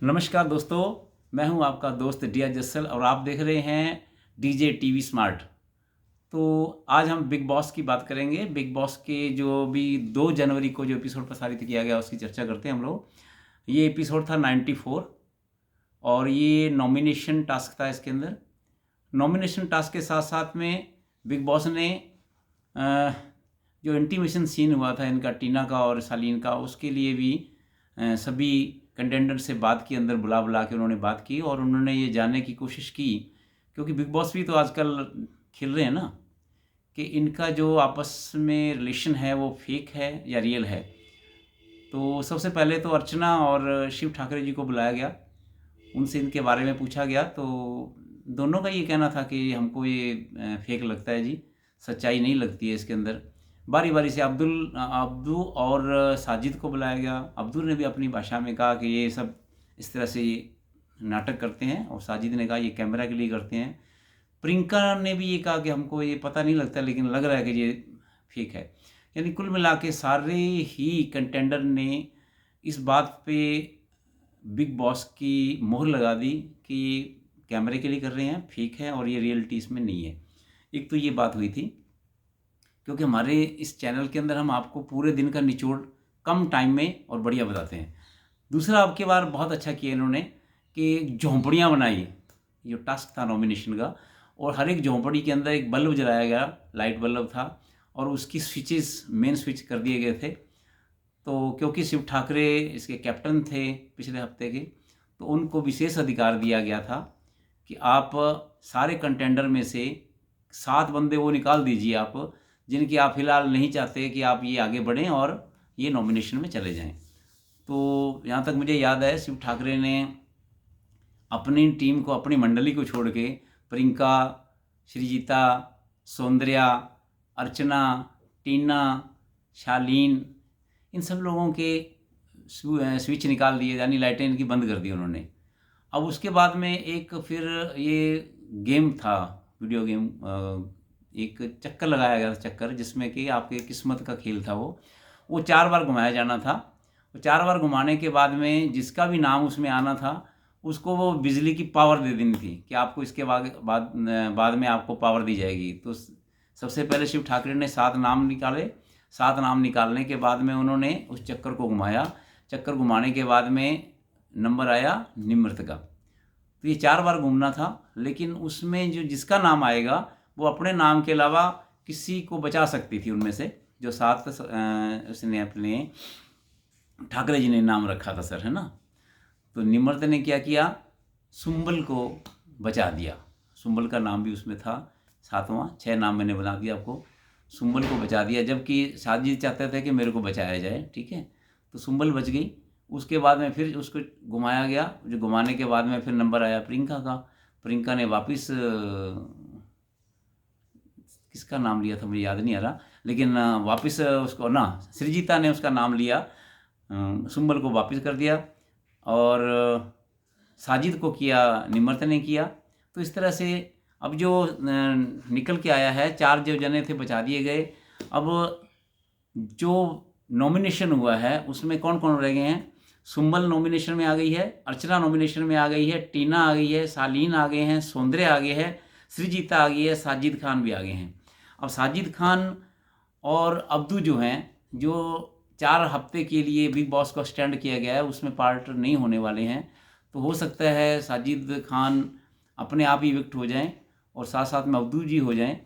नमस्कार दोस्तों, मैं हूं आपका दोस्त डिया जस्सल और आप देख रहे हैं डीजे टीवी स्मार्ट। तो आज हम बिग बॉस की बात करेंगे। बिग बॉस के जो भी 2 जनवरी को जो एपिसोड प्रसारित किया गया उसकी चर्चा करते हैं हम लोग। ये एपिसोड था 94 और ये नॉमिनेशन टास्क था। इसके अंदर नॉमिनेशन टास्क के साथ साथ में बिग बॉस ने अ, जो इंटीमेशन सीन हुआ था इनका, टीना का और सालीन का, उसके लिए भी सभी कंटेंडर से बात की, अंदर बुला बुला के उन्होंने बात की और उन्होंने ये जानने की कोशिश की, क्योंकि बिग बॉस भी तो आजकल खेल रहे हैं ना, कि इनका जो आपस में रिलेशन है वो फेक है या रियल है। तो सबसे पहले तो अर्चना और शिव ठाकरे जी को बुलाया गया, उनसे इनके बारे में पूछा गया। तो दोनों का ये कहना था कि हमको ये फेक लगता है जी, सच्चाई नहीं लगती है इसके अंदर। बारी बारी से अब्दू और साजिद को बुलाया गया। अब्दू ने भी अपनी भाषा में कहा कि ये सब इस तरह से नाटक करते हैं, और साजिद ने कहा ये कैमरा के लिए करते हैं। प्रियंका ने भी ये कहा कि हमको ये पता नहीं लगता, लेकिन लग रहा है कि ये फेक है। यानी कुल मिला के सारे ही कंटेंडर ने इस बात पे बिग बॉस की मोहर लगा दी कि कैमरे के लिए कर रहे हैं, फेक है और ये रियलिटी इसमें नहीं है। एक तो ये बात हुई थी, क्योंकि हमारे इस चैनल के अंदर हम आपको पूरे दिन का निचोड़ कम टाइम में और बढ़िया बताते हैं। दूसरा, अब की बार बहुत अच्छा किया इन्होंने कि झोंपड़ियाँ बनाई। ये टास्क था नॉमिनेशन का, और हर एक झोंपड़ी के अंदर एक बल्ब जलाया गया, लाइट बल्ब था, और उसकी स्विचेस मेन स्विच कर दिए गए थे। तो क्योंकि शिव ठाकरे इसके कैप्टन थे पिछले हफ्ते के, तो उनको विशेष अधिकार दिया गया था कि आप सारे कंटेंडर में से 7 बंदे वो निकाल दीजिए आप, जिनकी आप फिलहाल नहीं चाहते कि आप ये आगे बढ़ें और ये नॉमिनेशन में चले जाएं। तो यहाँ तक मुझे याद है, शिव ठाकरे ने अपनी टीम को, अपनी मंडली को छोड़ के प्रियंका, श्रीजीता, सौंदर्या, अर्चना, टीना, शालीन, इन सब लोगों के स्विच निकाल दिए, यानी लाइटें इनकी बंद कर दी उन्होंने। अब उसके बाद में एक फिर ये गेम था, वीडियो गेम, एक चक्कर लगाया गया था, चक्कर जिसमें कि आपके किस्मत का खेल था। वो 4 बार घुमाया जाना था। वो 4 बार घुमाने के बाद में जिसका भी नाम उसमें आना था, उसको वो बिजली की पावर दे देनी थी कि आपको इसके बाद में आपको पावर दी जाएगी। तो सबसे पहले शिव ठाकरे ने 7 नाम निकाले। 7 नाम निकालने के बाद में उन्होंने उस चक्कर को घुमाया। चक्कर घुमाने के बाद में नंबर आया निमृत का। तो ये 4 बार घूमना था, लेकिन उसमें जो जिसका नाम आएगा वो अपने नाम के अलावा किसी को बचा सकती थी उनमें से। जो 7 उसने अपने ठाकरे जी ने नाम रखा था सर, है ना। तो निमृत ने क्या किया, सुंबल को बचा दिया। सुंबल का नाम भी उसमें था, 7वां। 6 नाम मैंने बना दिया आपको। सुंबल को बचा दिया, जबकि साजिद चाहते थे कि मेरे को बचाया जाए, ठीक है। तो सुंबल बच गई। उसके बाद में फिर उसको घुमाया गया। जो घुमाने के बाद में फिर नंबर आया प्रियंका का। प्रियंका ने वापस किसका नाम लिया था मुझे याद नहीं आ रहा, लेकिन वापस उसको ना, सृजिता ने उसका नाम लिया, सुंबल को वापस कर दिया, और साजिद को किया, निमृत ने किया। तो इस तरह से अब जो निकल के आया है, 4 जो जने थे बचा दिए गए। अब जो नॉमिनेशन हुआ है उसमें कौन कौन रह गए हैं, सुंबल नॉमिनेशन में आ गई है, अर्चना नॉमिनेशन में आ गई है, टीना आ गई है, सालीन आ गए हैं, सौंदर्य आ गए हैं, सृजिता आ गई है, साजिद खान भी आ गए हैं। अब साजिद खान और अब्दू जो हैं, जो 4 हफ्ते के लिए बिग बॉस को स्टैंड किया गया है, उसमें पार्ट नहीं होने वाले हैं। तो हो सकता है साजिद खान अपने आप ही विक्ट हो जाएं और साथ साथ में अब्दू जी हो जाएं,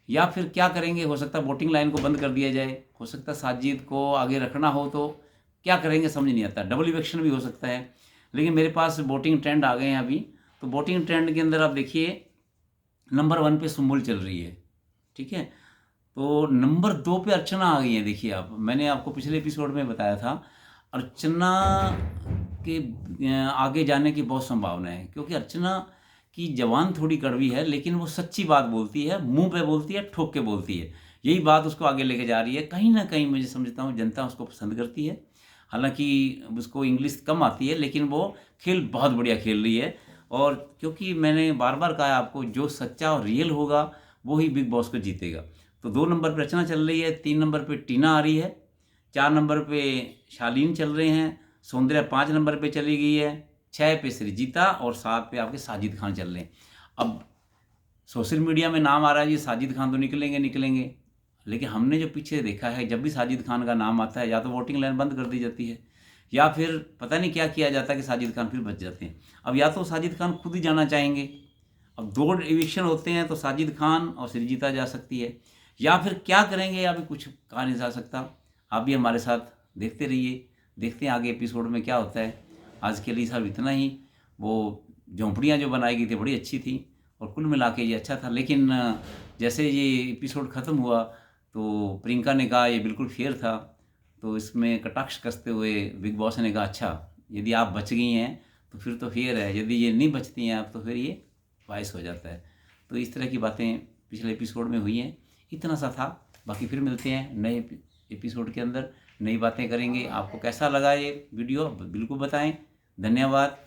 या फिर क्या करेंगे, हो सकता है वोटिंग लाइन को बंद कर दिया जाए, हो सकता है साजिद को आगे रखना हो तो क्या करेंगे समझ नहीं आता। डबल इलेक्शन भी हो सकता है। लेकिन मेरे पास वोटिंग ट्रेंड आ गए हैं अभी। तो वोटिंग ट्रेंड के अंदर आप देखिए, नंबर 1 पे सुंबल चल रही है, ठीक है। तो नंबर 2 पे अर्चना आ गई है। देखिए आप, मैंने आपको पिछले एपिसोड में बताया था, अर्चना के आगे जाने की बहुत संभावना है, क्योंकि अर्चना की जबान थोड़ी कड़वी है, लेकिन वो सच्ची बात बोलती है, मुंह पे बोलती है, ठोक के बोलती है। यही बात उसको आगे लेके जा रही है। कहीं ना कहीं मुझे समझता हूँ जनता उसको पसंद करती है। हालांकि उसको इंग्लिश कम आती है, लेकिन वो खेल बहुत बढ़िया खेल रही है। और क्योंकि मैंने बार बार कहा आपको, जो सच्चा और रियल होगा वो ही बिग बॉस को जीतेगा। तो 2 नंबर पर रचना चल रही है, 3 नंबर पे टीना आ रही है, 4 नंबर पे शालीन चल रहे हैं, सौंदर्या 5 नंबर पे चली गई है, 6 पे सृजीता और 7 पे आपके साजिद खान चल रहे हैं। अब सोशल मीडिया में नाम आ रहा है जी साजिद खान तो निकलेंगे, लेकिन हमने जो पीछे देखा है जब भी साजिद खान का नाम आता है या तो वोटिंग लाइन बंद कर दी जाती है या फिर पता नहीं क्या किया जाता है कि साजिद खान फिर बच जाते हैं। अब या तो साजिद खान खुद ही जाना चाहेंगे, अब 2 इलेक्शन होते हैं तो साजिद खान और सृजीता जा सकती है, या फिर क्या करेंगे अभी कुछ कहा नहीं जा सकता। आप भी हमारे साथ देखते रहिए, देखते हैं आगे एपिसोड में क्या होता है। आज के लिए सब इतना ही। वो झोंपड़ियाँ जो बनाई गई थी बड़ी अच्छी थी और कुल मिला के ये अच्छा था, लेकिन जैसे ये एपिसोड ख़त्म हुआ तो प्रियंका ने कहा ये बिल्कुल फेयर था, तो इसमें कटाक्ष कसते हुए बिग बॉस ने कहा अच्छा यदि आप बच गई हैं तो फिर तो फेयर है, यदि ये नहीं बचती हैं आप तो फिर ये वाइस हो जाता है। तो इस तरह की बातें पिछले एपिसोड में हुई हैं, इतना सा था। बाकी फिर मिलते हैं नए एपिसोड के अंदर, नई बातें करेंगे। आपको कैसा लगा ये वीडियो बिल्कुल बताएं। धन्यवाद।